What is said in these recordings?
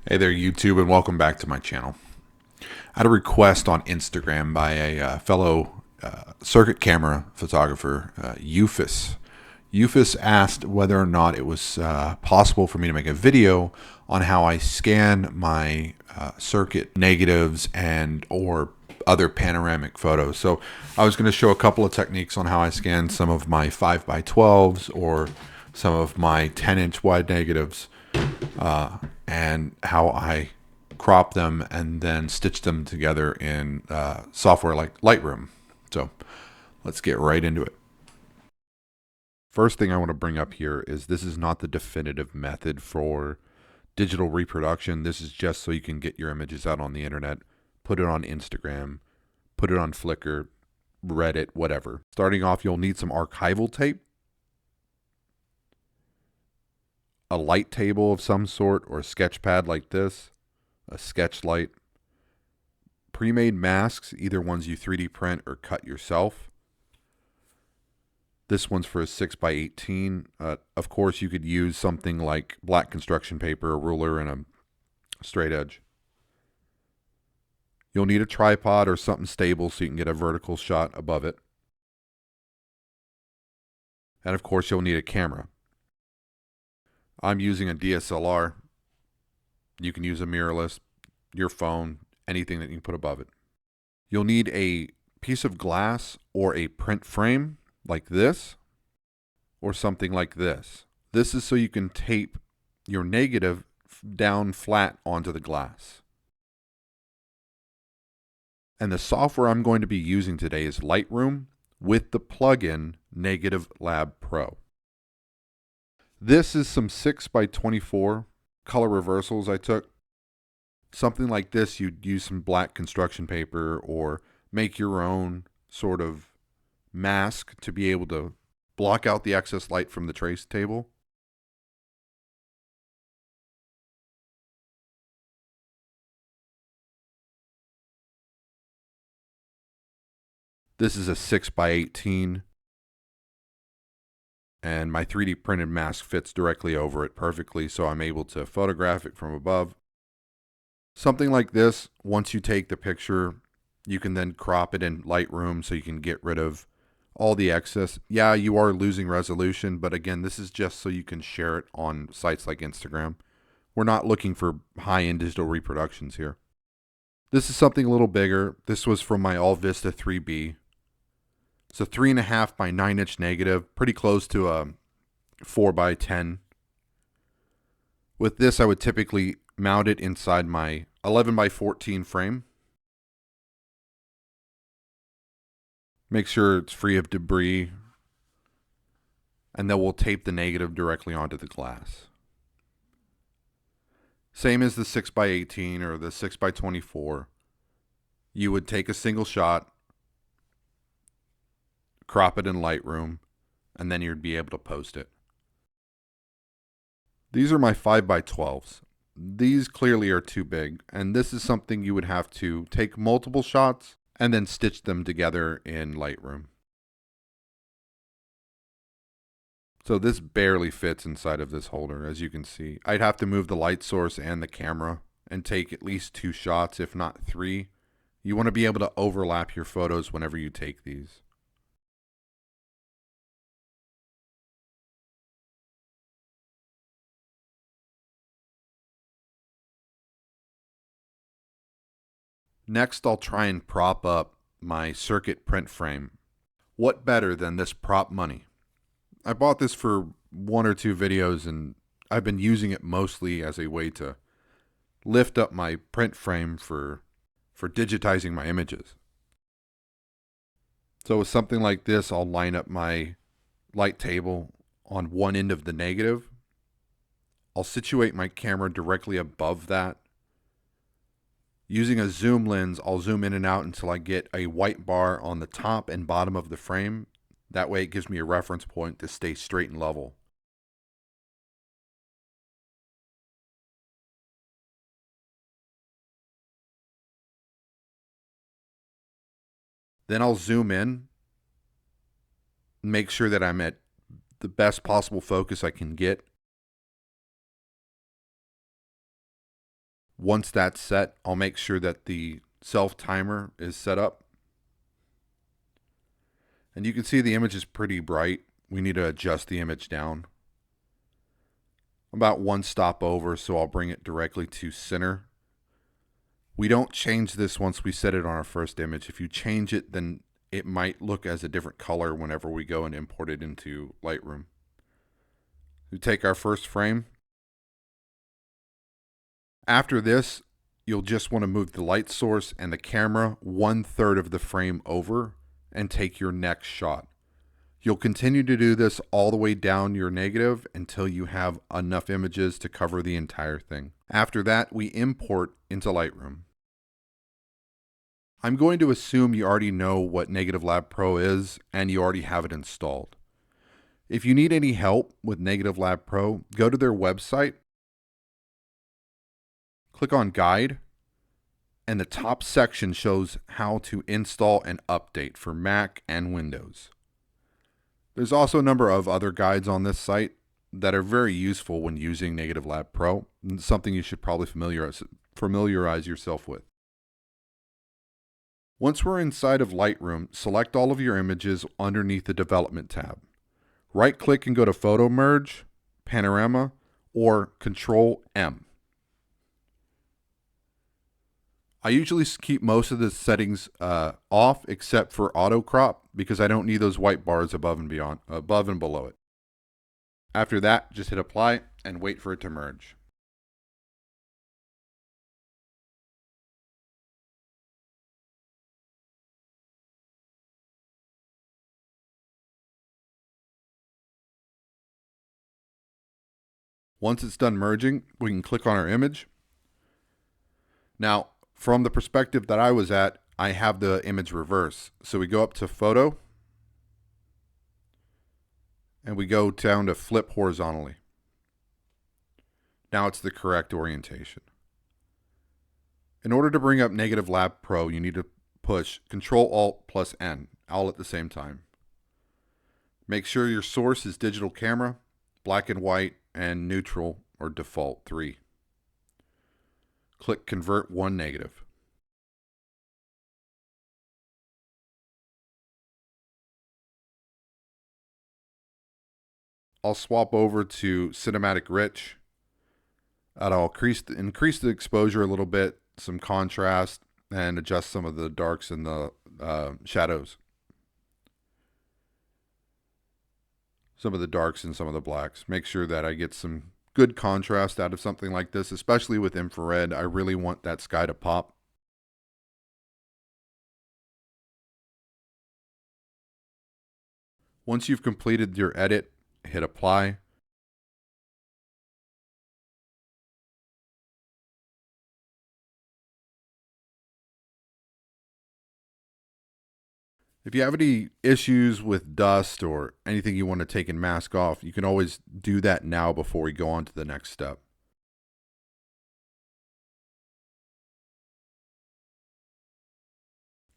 Hey there, YouTube, and welcome back to my channel. I had a request on Instagram by a fellow circuit camera photographer, Eufus. Eufus asked whether or not it was possible for me to make a video on how I scan my circuit negatives and or other panoramic photos. So I was going to show a couple of techniques on how I scan some of my 5x12s or some of my 10-inch wide negatives, and how I crop them and then stitch them together in software like Lightroom. So let's get right into it. First thing I want to bring up here is this is not the definitive method for digital reproduction. This is just so you can get your images out on the internet, put it on Instagram, put it on Flickr, Reddit, whatever. Starting off, you'll need some archival tape, a light table of some sort, or a sketch pad like this, a sketch light, pre-made masks, either ones you 3D print or cut yourself. This one's for a 6x18. Of course, you could use something like black construction paper, a ruler, and a straight edge. You'll need a tripod or something stable so you can get a vertical shot above it. And of course, you'll need a camera. I'm using a DSLR. You can use a mirrorless, your phone, anything that you can put above it. You'll need a piece of glass or a print frame like this, or something like this. This is so you can tape your negative down flat onto the glass. And the software I'm going to be using today is Lightroom with the plugin Negative Lab Pro. This is some 6x24 color reversals I took. Something like this, you'd use some black construction paper or make your own sort of mask to be able to block out the excess light from the trace table. This is a 6x18, and my 3D printed mask fits directly over it perfectly, so I'm able to photograph it from above. Something like this, once you take the picture, you can then crop it in Lightroom so you can get rid of all the excess. Yeah, you are losing resolution, but again, this is just so you can share it on sites like Instagram. We're not looking for high-end digital reproductions here. This is something a little bigger. This was from my All Vista 3B. It's a 3.5 by 9-inch negative, pretty close to a 4x10. With this, I would typically mount it inside my 11x14 frame. Make sure it's free of debris, and then we'll tape the negative directly onto the glass. Same as the 6x18 or the 6x24. You would take a single shot, crop it in Lightroom, and then you'd be able to post it. These are my 5x12s. These clearly are too big, and this is something you would have to take multiple shots and then stitch them together in Lightroom. So this barely fits inside of this holder, as you can see. I'd have to move the light source and the camera and take at least 2 shots, if not 3. You want to be able to overlap your photos whenever you take these. Next, I'll try and prop up my circuit print frame. What better than this prop money? I bought this for 1 or 2 videos, and I've been using it mostly as a way to lift up my print frame for digitizing my images. So with something like this, I'll line up my light table on one end of the negative. I'll situate my camera directly above that. Using a zoom lens, I'll zoom in and out until I get a white bar on the top and bottom of the frame. That way it gives me a reference point to stay straight and level. Then I'll zoom in, make sure that I'm at the best possible focus I can get. Once that's set, I'll make sure that the self timer is set up. And you can see the image is pretty bright. We need to adjust the image down. About one stop over, so I'll bring it directly to center. We don't change this once we set it on our first image. If you change it, then it might look as a different color whenever we go and import it into Lightroom. We take our first frame. After this, you'll just want to move the light source and the camera 1/3 of the frame over and take your next shot. You'll continue to do this all the way down your negative until you have enough images to cover the entire thing. After that, we import into Lightroom. I'm going to assume you already know what Negative Lab Pro is and you already have it installed. If you need any help with Negative Lab Pro, go to their website, click on Guide, and the top section shows how to install and update for Mac and Windows. There's also a number of other guides on this site that are very useful when using Negative Lab Pro, and something you should probably familiarize yourself with. Once we're inside of Lightroom, select all of your images underneath the Development tab. Right-click and go to Photo Merge, Panorama, or Control-M. I usually keep most of the settings off except for auto crop because I don't need those white bars above and below it. After that, just hit apply and wait for it to merge. Once it's done merging, we can click on our image. Now, from the perspective that I was at, I have the image reverse. So we go up to Photo, and we go down to Flip Horizontally. Now it's the correct orientation. In order to bring up Negative Lab Pro, you need to push Control-Alt+N, all at the same time. Make sure your source is digital camera, black and white, and neutral or default 3. Click Convert 1 Negative. I'll swap over to Cinematic Rich. I'll increase the exposure a little bit, some contrast, and adjust some of the darks and the shadows. Some of the darks and some of the blacks. Make sure that I get some good contrast out of something like this, especially with infrared. I really want that sky to pop. Once you've completed your edit, hit apply. If you have any issues with dust or anything you want to take and mask off, you can always do that now before we go on to the next step.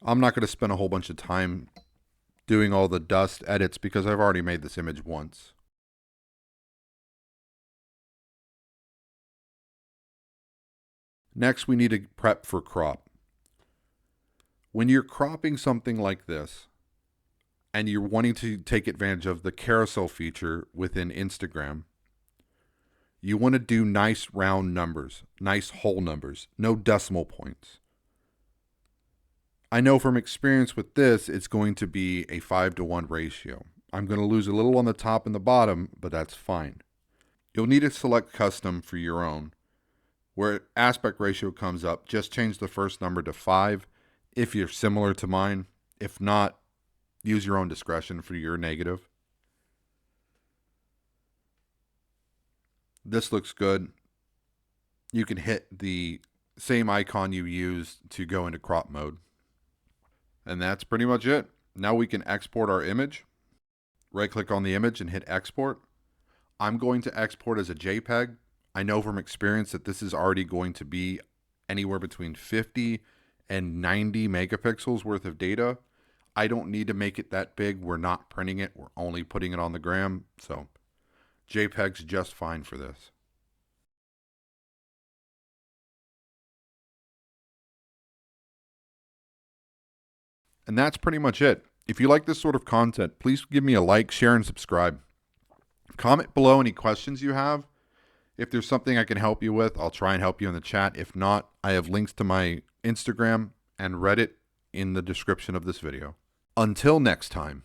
I'm not going to spend a whole bunch of time doing all the dust edits because I've already made this image once. Next, we need to prep for crop. When you're cropping something like this, and you're wanting to take advantage of the carousel feature within Instagram, you want to do nice round numbers, nice whole numbers, no decimal points. I know from experience with this, it's going to be a 5:1 ratio. I'm going to lose a little on the top and the bottom, but that's fine. You'll need to select custom for your own. Where aspect ratio comes up, just change the first number to 5 if you're similar to mine. If not, use your own discretion for your negative. This looks good. You can hit the same icon you used to go into crop mode. And that's pretty much it. Now we can export our image. Right click on the image and hit export. I'm going to export as a JPEG. I know from experience that this is already going to be anywhere between 50 and 90 megapixels worth of data. I don't need to make it that big. We're not printing it. We're only putting it on the gram. So JPEG's just fine for this. And that's pretty much it. If you like this sort of content, please give me a like, share, and subscribe. Comment below any questions you have. If there's something I can help you with, I'll try and help you in the chat. If not, I have links to my Instagram and Reddit in the description of this video. Until next time.